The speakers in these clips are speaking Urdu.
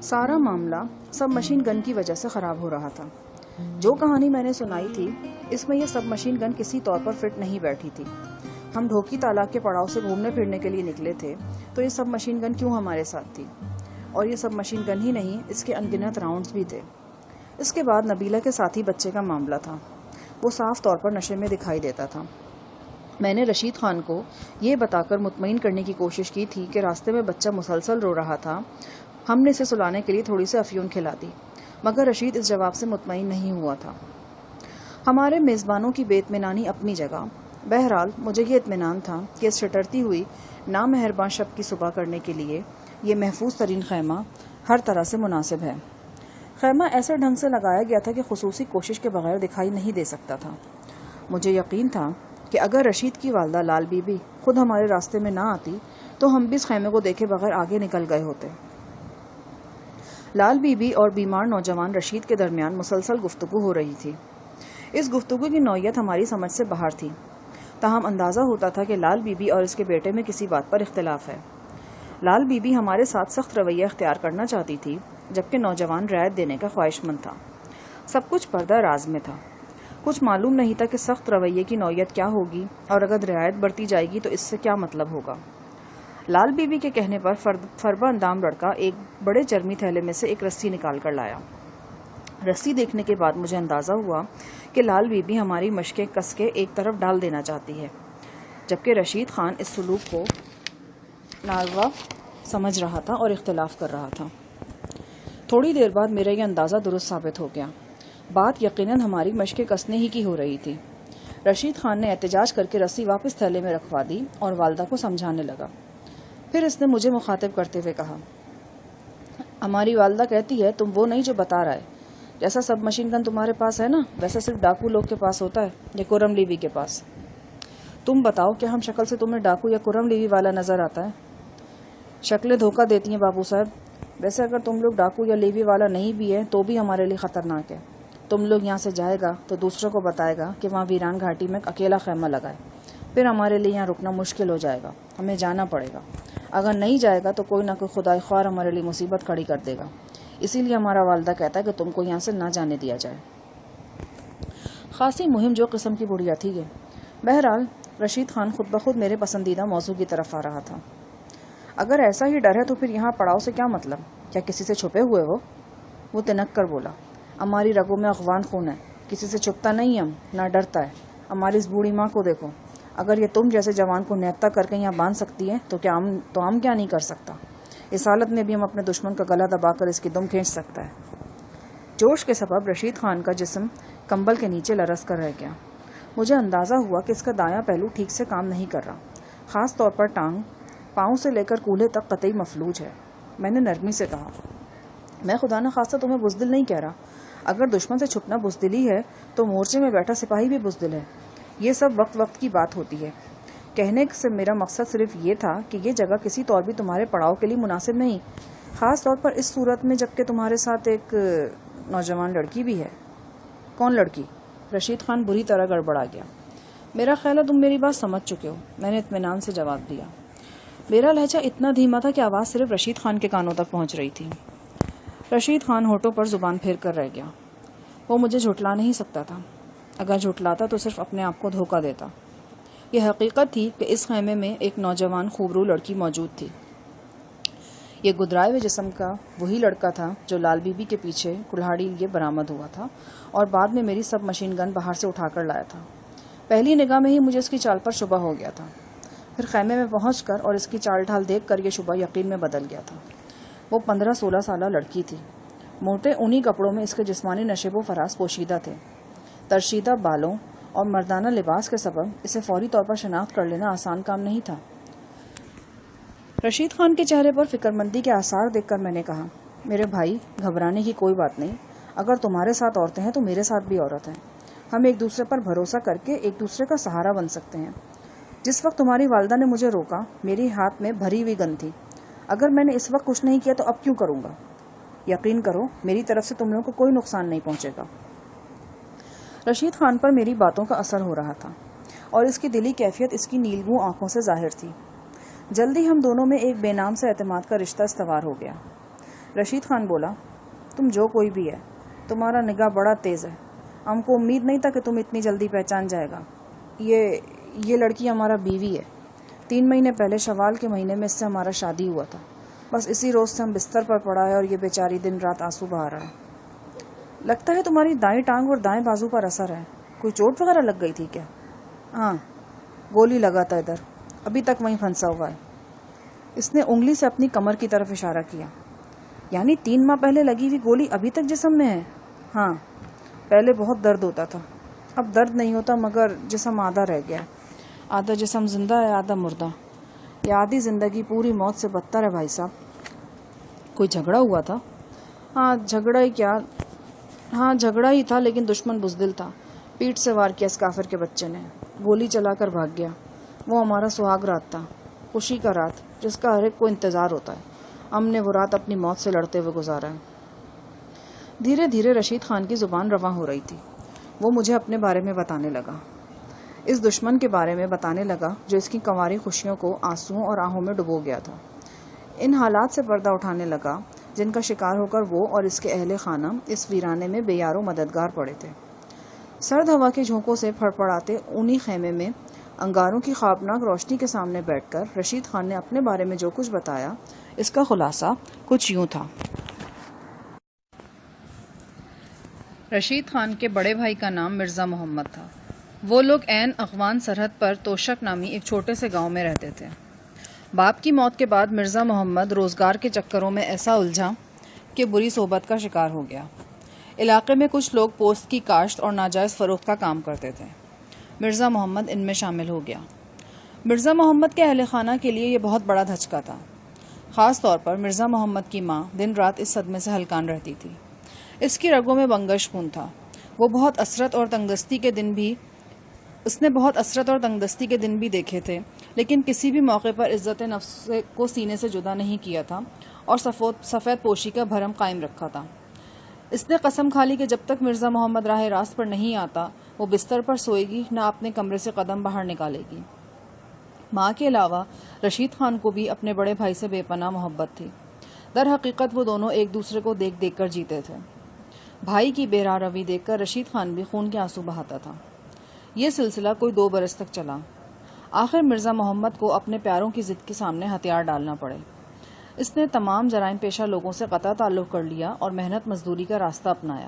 سارا معاملہ سب مشین گن کی وجہ سے خراب ہو رہا تھا۔ جو کہانی میں نے سنائی تھی اس میں یہ سب مشین گن کسی طور پر فٹ نہیں بیٹھی تھی۔ ہم ڈھوکی تالاب کے پڑاؤ سے گھومنے پھرنے کے لیے نکلے تھے تو یہ سب مشین گن کیوں ہمارے ساتھ تھی؟ اور یہ سب مشین گن ہی نہیں، اس کے انگنت راؤنڈز بھی تھے۔ اس کے بعد نبیلہ کے ساتھی بچے کا معاملہ تھا۔ وہ صاف طور پر نشے میں دکھائی دیتا تھا۔ میں نے رشید خان کو یہ بتا کر مطمئن کرنے کی کوشش کی تھی کہ راستے میں بچہ مسلسل رو رہا تھا، ہم نے اسے سلانے کے لیے تھوڑی سی افیون کھلا دی، مگر رشید اس جواب سے مطمئن نہیں ہوا تھا۔ ہمارے میزبانوں کی بے اطمینانی اپنی جگہ، بہرحال مجھے یہ اطمینان تھا کہ اس چٹرتی ہوئی نامہربان شب کی صبح کرنے کے لیے یہ محفوظ ترین خیمہ ہر طرح سے مناسب ہے۔ خیمہ ایسے ڈھنگ سے لگایا گیا تھا کہ خصوصی کوشش کے بغیر دکھائی نہیں دے سکتا تھا۔ مجھے یقین تھا کہ اگر رشید کی والدہ لال بی بی خود ہمارے راستے میں نہ آتی تو ہم بھی اس خیمے کو دیکھے بغیر آگے نکل گئے ہوتے۔ لال بی بی اور بیمار نوجوان رشید کے درمیان مسلسل گفتگو ہو رہی تھی۔ اس گفتگو کی نوعیت ہماری سمجھ سے باہر تھی، تاہم اندازہ ہوتا تھا کہ لال بی بی اور اس کے بیٹے میں کسی بات پر اختلاف ہے۔ لال بی بی ہمارے ساتھ سخت رویہ اختیار کرنا چاہتی تھی، جبکہ نوجوان رعایت دینے کا خواہش مند تھا۔ سب کچھ پردہ راز میں تھا۔ کچھ معلوم نہیں تھا کہ سخت رویے کی نوعیت کیا ہوگی اور اگر رعایت برتی جائے گی تو اس سے کیا مطلب ہوگا۔ لال بی بی کے کہنے پر فربہ اندام لڑکا ایک بڑے چرمی تھیلے میں سے ایک رسی نکال کر لایا۔ رسی دیکھنے کے بعد مجھے اندازہ ہوا کہ لال بی بی ہماری مشقیں کس کے ایک طرف ڈال دینا چاہتی ہے، جبکہ رشید خان اس سلوک کو ناروا سمجھ رہا تھا اور اختلاف کر رہا تھا۔ تھوڑی دیر بعد میرا یہ اندازہ درست ثابت ہو گیا۔ بات یقیناً ہماری مشقیں کسنے ہی کی ہو رہی تھی۔ رشید خان نے احتجاج کر کے رسی واپس تھیلے میں رکھوا دی اور والدہ کو سمجھانے لگا۔ پھر اس نے مجھے مخاطب کرتے ہوئے کہا، ہماری والدہ کہتی ہے تم وہ نہیں جو بتا رہا ہے۔ جیسا سب مشین گن تمہارے پاس ہے نا، ویسا صرف ڈاکو لوگ کے پاس ہوتا ہے یا کرم لیوی کے پاس۔ تم بتاؤ کیا ہم شکل سے تمہیں ڈاکو یا کرم لیوی والا نظر آتا ہے؟ شکلیں دھوکہ دیتی ہیں بابو صاحب۔ ویسے اگر تم لوگ ڈاکو یا لیوی والا نہیں بھی ہے تو بھی ہمارے لیے خطرناک ہے۔ تم لوگ یہاں سے جائے گا تو دوسروں کو بتائے گا کہ وہاں ویران گھاٹی میں اکیلا خیمہ لگائے، پھر ہمارے لیے یہاں رکنا مشکل ہو جائے گا، ہمیں جانا پڑے گا۔ اگر نہیں جائے گا تو کوئی نہ کوئی خدائے خوار ہمارے لیے مصیبت کھڑی کر دے گا، اسی لیے ہمارا والدہ کہتا ہے کہ تم کو یہاں سے نہ جانے دیا جائے۔ خاصی مہم جو قسم کی بڑھیا تھی یہ۔ بہرحال رشید خان خود بخود میرے پسندیدہ موضوع کی طرف آ رہا تھا۔ اگر ایسا ہی ڈر ہے تو پھر یہاں پڑاؤ سے کیا مطلب؟ کیا کسی سے چھپے ہوئے ہو؟ وہ تنک کر بولا، ہماری رگوں میں افغان خون ہے، کسی سے چھپتا نہیں ہم، نہ ڈرتا ہے۔ ہماری اس بوڑھی ماں کو دیکھو، اگر یہ تم جیسے جوان کو نیتا کر کے یہاں باندھ سکتی ہے تو ہم کیا نہیں کر سکتا؟ اس حالت میں بھی ہم اپنے دشمن کا گلا دبا کر اس کی دم کھینچ سکتا ہے۔ جوش کے سبب رشید خان کا جسم کمبل کے نیچے لرز کر رہ گیا۔ مجھے اندازہ ہوا کہ اس کا دایاں پہلو ٹھیک سے کام نہیں کر رہا، خاص طور پر ٹانگ، پاؤں سے لے کر کولہے تک قطعی مفلوج ہے۔ میں نے نرمی سے کہا، میں خدا نہ خواستہ تمہیں بزدل نہیں کہہ رہا۔ اگر دشمن سے چھپنا بزدلی ہے تو مورچے میں بیٹھا سپاہی بھی بزدل ہے۔ یہ سب وقت وقت کی بات ہوتی ہے۔ کہنے سے میرا مقصد صرف یہ تھا کہ یہ جگہ کسی طور بھی تمہارے پڑاؤ کے لیے مناسب نہیں، خاص طور پر اس صورت میں جبکہ تمہارے ساتھ ایک نوجوان لڑکی بھی ہے۔ کون لڑکی؟ رشید خان بری طرح گڑبڑا گیا۔ میرا خیال ہے تم میری بات سمجھ چکے ہو، میں نے اطمینان سے جواب دیا۔ میرا لہجہ اتنا دھیما تھا کہ آواز صرف رشید خان کے کانوں تک پہنچ رہی تھی۔ رشید خان ہونٹوں پر زبان پھیر کر رہ گیا۔ وہ مجھے جھٹلا نہیں سکتا تھا، اگر جھٹلاتا تو صرف اپنے آپ کو دھوکہ دیتا۔ یہ حقیقت تھی کہ اس خیمے میں ایک نوجوان خوبرو لڑکی موجود تھی۔ یہ گدرائے ہوئے جسم کا وہی لڑکا تھا جو لال بی بی کے پیچھے کلہاڑی لیے برآمد ہوا تھا اور بعد میں میری سب مشین گن باہر سے اٹھا کر لایا تھا۔ پہلی نگاہ میں ہی مجھے اس کی چال پر شبہ ہو گیا تھا، پھر خیمے میں پہنچ کر اور اس کی چال ڈھال دیکھ کر یہ شبہ یقین میں بدل گیا تھا۔ وہ 15-16 سالہ لڑکی تھی۔ موٹے اونی کپڑوں میں اس کے جسمانی نشیب و فراز پوشیدہ تھے۔ ترشیدہ بالوں اور مردانہ لباس کے سبب اسے فوری طور پر شناخت کر لینا آسان کام نہیں تھا۔ رشید خان کے چہرے پر فکر مندی کے آثار دیکھ کر میں نے کہا، میرے بھائی گھبرانے کی کوئی بات نہیں، اگر تمہارے ساتھ عورتیں ہیں تو میرے ساتھ بھی عورت ہیں، ہم ایک دوسرے پر بھروسہ کر کے ایک دوسرے کا سہارا بن سکتے ہیں۔ جس وقت تمہاری والدہ نے مجھے روکا میری ہاتھ میں بھری ہوئی گن تھی، اگر میں نے اس وقت کچھ نہیں کیا تو اب کیوں کروں گا؟ یقین کرو میری طرف سے تم لوگوں کو کوئی نقصان نہیں پہنچے گا۔ رشید خان پر میری باتوں کا اثر ہو رہا تھا اور اس کی دلی کیفیت اس کی نیلگوں آنکھوں سے ظاہر تھی۔ جلدی ہم دونوں میں ایک بے نام سے اعتماد کا رشتہ استوار ہو گیا۔ رشید خان بولا، تم جو کوئی بھی ہے، تمہارا نگاہ بڑا تیز ہے. ہم کو امید نہیں تھا کہ تم اتنی جلدی پہچان جائے گا. یہ لڑکی ہمارا بیوی ہے. 3 مہینے پہلے شوال کے مہینے میں اس سے ہمارا شادی ہوا تھا. بس اسی روز سے ہم بستر پر پڑا ہے اور یہ بیچاری دن رات آنسو بہا رہا ہے. لگتا ہے تمہاری دائیں ٹانگ اور دائیں بازو پر اثر ہے. کوئی چوٹ وغیرہ لگ گئی تھی کیا؟ ہاں، گولی لگا تھا ادھر، ابھی تک وہیں پھنسا ہوا ہے. اس نے انگلی سے اپنی کمر کی طرف اشارہ کیا. یعنی 3 ماہ پہلے لگی ہوئی گولی ابھی تک جسم میں ہے؟ ہاں، پہلے بہت درد ہوتا تھا، اب درد نہیں ہوتا، مگر جسم آدھا رہ گیا ہے. آدھا جسم زندہ ہے، آدھا مردہ. یہ آدھی زندگی پوری موت سے بدتر ہے بھائی صاحب. کوئی جھگڑا ہوا تھا؟ ہاں جھگڑا ہی تھا، لیکن دشمن بزدل تھا. پیٹ سے وار کیا اس کافر کے بچے نے، گولی چلا کر بھاگ گیا. وہ ہمارا سہاگ رات تھا، خوشی کا رات، جس کا ہر ایک کو انتظار ہوتا ہے. ہم نے وہ رات اپنی موت سے لڑتے ہوئے گزارا ہے. دھیرے دھیرے رشید خان کی زبان رواں ہو رہی تھی. وہ مجھے اپنے بارے میں بتانے لگا، اس دشمن کے بارے میں بتانے لگا جو اس کی کنواری خوشیوں کو آنسوؤں اور آہوں میں ڈبو گیا تھا. ان حالات سے پردہ اٹھانے لگا جن کا شکار ہو کر وہ اور اس کے اہل خانہ اس ویرانے میں بے یار و مددگار پڑے تھے. سرد ہوا کے جھونکوں سے پھڑپڑاتے اونی خیمے میں انگاروں کی خوابناک روشنی کے سامنے بیٹھ کر رشید خان نے اپنے بارے میں جو کچھ بتایا، اس کا خلاصہ کچھ یوں تھا. رشید خان کے بڑے بھائی کا نام مرزا محمد تھا. وہ لوگ عین افغان سرحد پر توشک نامی ایک چھوٹے سے گاؤں میں رہتے تھے. باپ کی موت کے بعد مرزا محمد روزگار کے چکروں میں ایسا الجھا کہ بری صحبت کا شکار ہو گیا. علاقے میں کچھ لوگ پوست کی کاشت اور ناجائز فروخت کا کام کرتے تھے. مرزا محمد ان میں شامل ہو گیا. مرزا محمد کے اہل خانہ کے لیے یہ بہت بڑا دھچکا تھا. خاص طور پر مرزا محمد کی ماں دن رات اس صدمے سے ہلکان رہتی تھی. اس کی رگوں میں بنگش خون تھا. وہ نے بہت اسرت اور تنگدستی کے دن بھی دیکھے تھے، لیکن کسی بھی موقع پر عزت نفس کو سینے سے جدا نہیں کیا تھا اور سفید پوشی کا بھرم قائم رکھا تھا. اس نے قسم کھا لی کہ جب تک مرزا محمد راہ راست پر نہیں آتا وہ بستر پر سوئے گی، نہ اپنے کمرے سے قدم باہر نکالے گی. ماں کے علاوہ رشید خان کو بھی اپنے بڑے بھائی سے بے پناہ محبت تھی. در حقیقت وہ دونوں ایک دوسرے کو دیکھ دیکھ کر جیتے تھے. بھائی کی بے راہ روی دیکھ کر رشید خان بھی خون کے آنسو بہاتا تھا. یہ سلسلہ کوئی 2 برس تک چلا. آخر مرزا محمد کو اپنے پیاروں کی ضد کے سامنے ہتھیار ڈالنا پڑے. اس نے تمام جرائم پیشہ لوگوں سے قطع تعلق کر لیا اور محنت مزدوری کا راستہ اپنایا.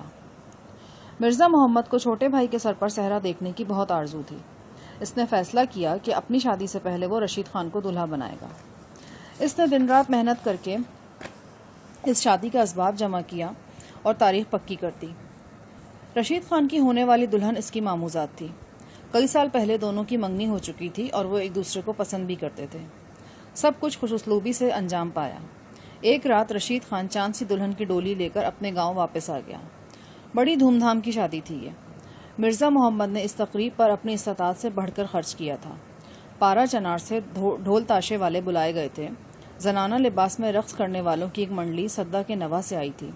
مرزا محمد کو چھوٹے بھائی کے سر پر صحرا دیکھنے کی بہت آرزو تھی. اس نے فیصلہ کیا کہ اپنی شادی سے پہلے وہ رشید خان کو دلہا بنائے گا. اس نے دن رات محنت کر کے اس شادی کا اسباب جمع کیا اور تاریخ پکی کرتی. رشید خان کی ہونے والی دلہن اس کی ماموزاد تھی. کئی سال پہلے دونوں کی منگنی ہو چکی تھی اور وہ ایک دوسرے کو پسند بھی کرتے تھے. سب کچھ خوش اسلوبی سے انجام پایا. ایک رات رشید خان چاند سی دلہن کی ڈولی لے کر اپنے گاؤں واپس آ گیا. بڑی دھوم دھام کی شادی تھی یہ. مرزا محمد نے اس تقریب پر اپنی استطاعت سے بڑھ کر خرچ کیا تھا. پارا چنار سے ڈھول تاشے والے بلائے گئے تھے. زنانہ لباس میں رقص کرنے والوں کی ایک منڈلی سدا کے نوا سے آئی تھی.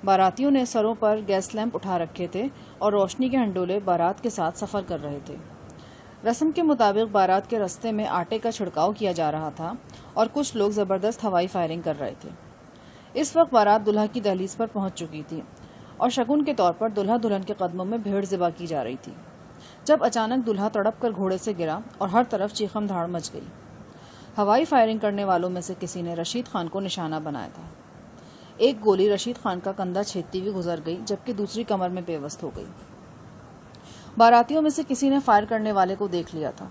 باراتیوں نے سروں پر گیس لیمپ اٹھا رکھے تھے اور روشنی کے ہنڈولے بارات کے ساتھ سفر کر رہے تھے. رسم کے مطابق بارات کے رستے میں آٹے کا چھڑکاؤ کیا جا رہا تھا اور کچھ لوگ زبردست ہوائی فائرنگ کر رہے تھے. اس وقت بارات دلہا کی دہلیز پر پہنچ چکی تھی اور شگن کے طور پر دلہا دلہن کے قدموں میں بھیڑ ذبح کی جا رہی تھی، جب اچانک دلہا تڑپ کر گھوڑے سے گرا اور ہر طرف چیخم دھاڑ مچ گئی. ہوائی فائرنگ کرنے والوں میں سے کسی نے رشید خان کو نشانہ بنایا تھا. ایک گولی رشید خان کا کندھا چھیدتی ہوئی گزر گئی، جبکہ دوسری کمر میں پیوست ہو گئی. باراتیوں میں سے کسی نے فائر کرنے والے کو دیکھ لیا تھا.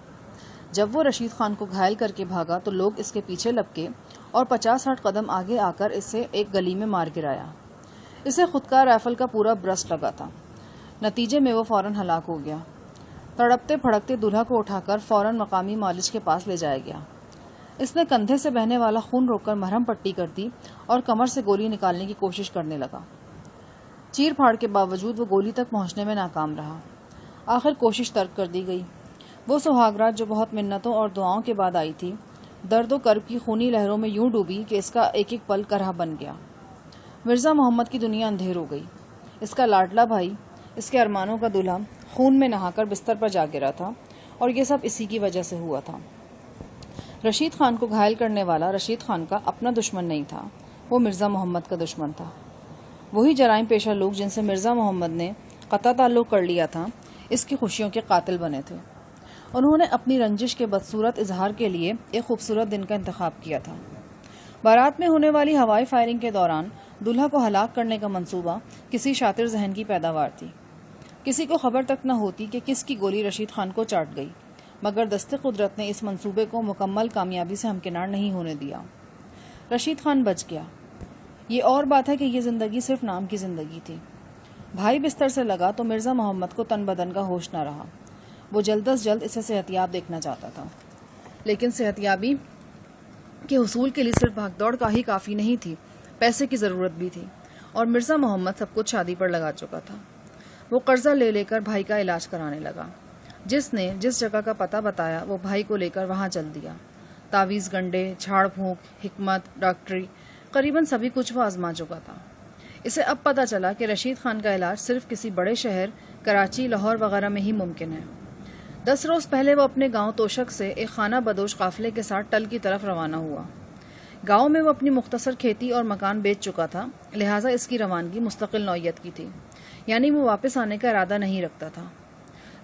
جب وہ رشید خان کو گھائل کر کے بھاگا تو لوگ اس کے پیچھے لپکے اور 50-60 قدم آگے آ کر اسے ایک گلی میں مار گرایا. اسے خودکار رائفل کا پورا برسٹ لگا تھا. نتیجے میں وہ فوراً ہلاک ہو گیا. تڑپتے پھڑکتے دلہا کو اٹھا کر فوراً مقامی معالج کے پاس لے جایا گیا. اس نے کندھے سے بہنے والا خون روک کر مرہم پٹی کر دی اور کمر سے گولی نکالنے کی کوشش کرنے لگا. چیر پھاڑ کے باوجود وہ گولی تک پہنچنے میں ناکام رہا. آخر کوشش ترک کر دی گئی. وہ سہاگرات جو بہت منتوں اور دعاؤں کے بعد آئی تھی، درد و کرب کی خونی لہروں میں یوں ڈوبی کہ اس کا ایک ایک پل کرہ بن گیا. مرزا محمد کی دنیا اندھیر ہو گئی. اس کا لاڈلا بھائی، اس کے ارمانوں کا دلہا، خون میں نہا کر بستر پر جا گرا تھا اور یہ سب اسی کی وجہ سے ہوا تھا. رشید خان کو گھائل کرنے والا رشید خان کا اپنا دشمن نہیں تھا، وہ مرزا محمد کا دشمن تھا۔ وہی جرائم پیشہ لوگ جن سے مرزا محمد نے قطع تعلق کر لیا تھا اس کی خوشیوں کے قاتل بنے تھے۔ انہوں نے اپنی رنجش کے بدصورت اظہار کے لیے ایک خوبصورت دن کا انتخاب کیا تھا۔ بارات میں ہونے والی ہوائی فائرنگ کے دوران دلہا کو ہلاک کرنے کا منصوبہ کسی شاطر ذہن کی پیداوار تھی۔ کسی کو خبر تک نہ ہوتی کہ کس کی گولی رشید خان کو چاٹ گئی، مگر دست قدرت نے اس منصوبے کو مکمل کامیابی سے ہمکنار نہیں ہونے دیا۔ رشید خان بچ گیا۔ یہ اور بات ہے کہ یہ زندگی صرف نام کی زندگی تھی۔ بھائی بستر سے لگا تو مرزا محمد کو تن بدن کا ہوش نہ رہا۔ وہ جلد از جلد اسے صحت یاب دیکھنا چاہتا تھا، لیکن صحت یابی کے حصول کے لیے صرف بھاگ دوڑ کا ہی کافی نہیں تھی، پیسے کی ضرورت بھی تھی، اور مرزا محمد سب کچھ شادی پر لگا چکا تھا۔ وہ قرضہ لے لے کر بھائی کا علاج کرانے لگا۔ جس نے جس جگہ کا پتہ بتایا وہ بھائی کو لے کر وہاں چل دیا۔ تعویذ گنڈے، جھاڑ پھونک، حکمت، ڈاکٹری، قریباً سبھی کچھ وہ آزما چکا تھا۔ اسے اب پتہ چلا کہ رشید خان کا علاج صرف کسی بڑے شہر کراچی، لاہور وغیرہ میں ہی ممکن ہے۔ 10 روز پہلے وہ اپنے گاؤں توشک سے ایک خانہ بدوش قافلے کے ساتھ ٹل کی طرف روانہ ہوا۔ گاؤں میں وہ اپنی مختصر کھیتی اور مکان بیچ چکا تھا، لہٰذا اس کی روانگی مستقل نوعیت کی تھی، یعنی وہ واپس آنے کا ارادہ نہیں رکھتا تھا۔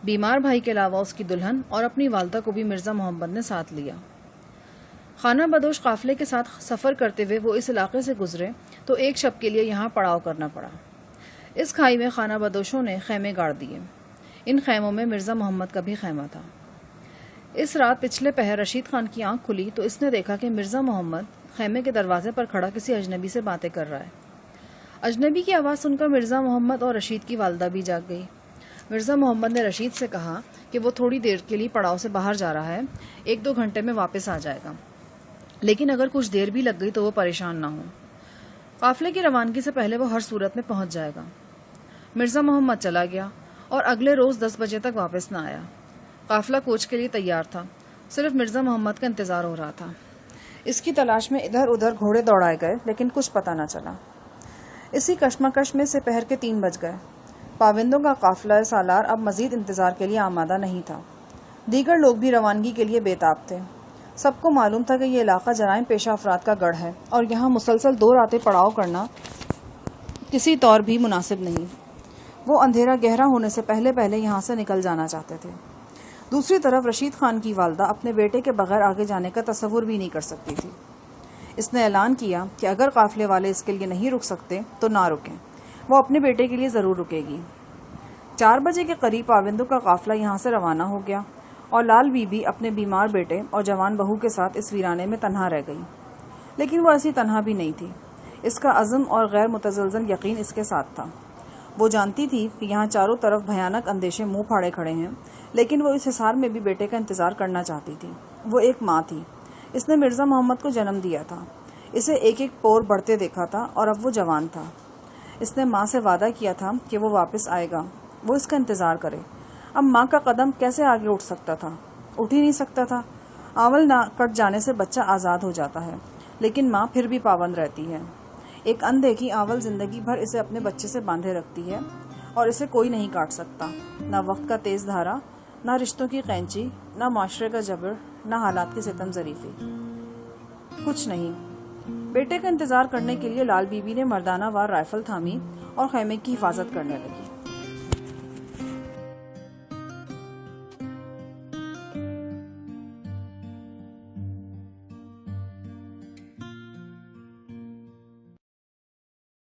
بیمار بھائی کے علاوہ اس کی دلہن اور اپنی والدہ کو بھی مرزا محمد نے ساتھ لیا۔ خانہ بدوش قافلے کے ساتھ سفر کرتے ہوئے وہ اس علاقے سے گزرے تو ایک شب کے لیے یہاں پڑاؤ کرنا پڑا۔ اس کھائی میں خانہ بدوشوں نے خیمے گاڑ دیے۔ ان خیموں میں مرزا محمد کا بھی خیمہ تھا۔ اس رات پچھلے پہر رشید خان کی آنکھ کھلی تو اس نے دیکھا کہ مرزا محمد خیمے کے دروازے پر کھڑا کسی اجنبی سے باتیں کر رہا ہے۔ اجنبی کی آواز سن کر مرزا محمد اور رشید کی والدہ بھی جاگ گئی۔ مرزا محمد نے رشید سے کہا کہ وہ تھوڑی دیر کے لیے پڑاؤ سے باہر جا رہا ہے، 1-2 گھنٹے میں واپس آ جائے گا، لیکن اگر کچھ دیر بھی لگ گئی تو وہ پریشان نہ ہو۔ قافلے کی روانگی سے پہلے وہ ہر صورت میں پہنچ جائے گا۔ مرزا محمد چلا گیا اور اگلے روز 10 بجے تک واپس نہ آیا۔ قافلہ کوچ کے لیے تیار تھا، صرف مرزا محمد کا انتظار ہو رہا تھا۔ اس کی تلاش میں ادھر ادھر گھوڑے دوڑائے گئے لیکن کچھ پتہ نہ چلا۔ اسی کشمکش میں سے پہر کے 3 بج گئے۔ پابندوں کا قافلہ سالار اب مزید انتظار کے لیے آمادہ نہیں تھا۔ دیگر لوگ بھی روانگی کے لیے بے تاب تھے۔ سب کو معلوم تھا کہ یہ علاقہ جرائم پیشہ افراد کا گڑھ ہے اور یہاں مسلسل 2 راتیں پڑاؤ کرنا کسی طور بھی مناسب نہیں۔ وہ اندھیرا گہرا ہونے سے پہلے پہلے یہاں سے نکل جانا چاہتے تھے۔ دوسری طرف رشید خان کی والدہ اپنے بیٹے کے بغیر آگے جانے کا تصور بھی نہیں کر سکتی تھی۔ اس نے اعلان کیا کہ اگر قافلے والے اس کے لیے نہیں رک سکتے تو نہ رکیں، وہ اپنے بیٹے کے لیے ضرور رکے گی۔ 4 بجے کے قریب پابندوں کا قافلہ یہاں سے روانہ ہو گیا اور لال بی بی اپنے بیمار بیٹے اور جوان بہو کے ساتھ اس ویرانے میں تنہا رہ گئی، لیکن وہ ایسی تنہا بھی نہیں تھی۔ اس کا عزم اور غیر متزلزل یقین اس کے ساتھ تھا۔ وہ جانتی تھی کہ یہاں چاروں طرف بھیانک اندیشے منہ پھاڑے کھڑے ہیں، لیکن وہ اس حصار میں بھی بیٹے کا انتظار کرنا چاہتی تھی۔ وہ ایک ماں تھی، اس نے مرزا محمد کو جنم دیا تھا، اسے ایک ایک پور بڑھتے دیکھا تھا اور اب وہ جوان تھا۔ اس نے ماں سے وعدہ کیا تھا کہ وہ واپس آئے گا، وہ اس کا انتظار کرے۔ اب ماں کا قدم کیسے آگے اٹھ سکتا تھا؟ اٹھ ہی نہیں سکتا تھا۔ آول نہ کٹ جانے سے بچہ آزاد ہو جاتا ہے، لیکن ماں پھر بھی پابند رہتی ہے۔ ایک اندیکھی آول زندگی بھر اسے اپنے بچے سے باندھے رکھتی ہے اور اسے کوئی نہیں کاٹ سکتا، نہ وقت کا تیز دھارا، نہ رشتوں کی قینچی، نہ معاشرے کا جبر، نہ حالات کی ستم ظریفی، کچھ نہیں۔ بیٹے کا انتظار کرنے کے لیے لال بی بی نے مردانہ وار رائفل تھامی اور خیمے کی حفاظت کرنے لگی۔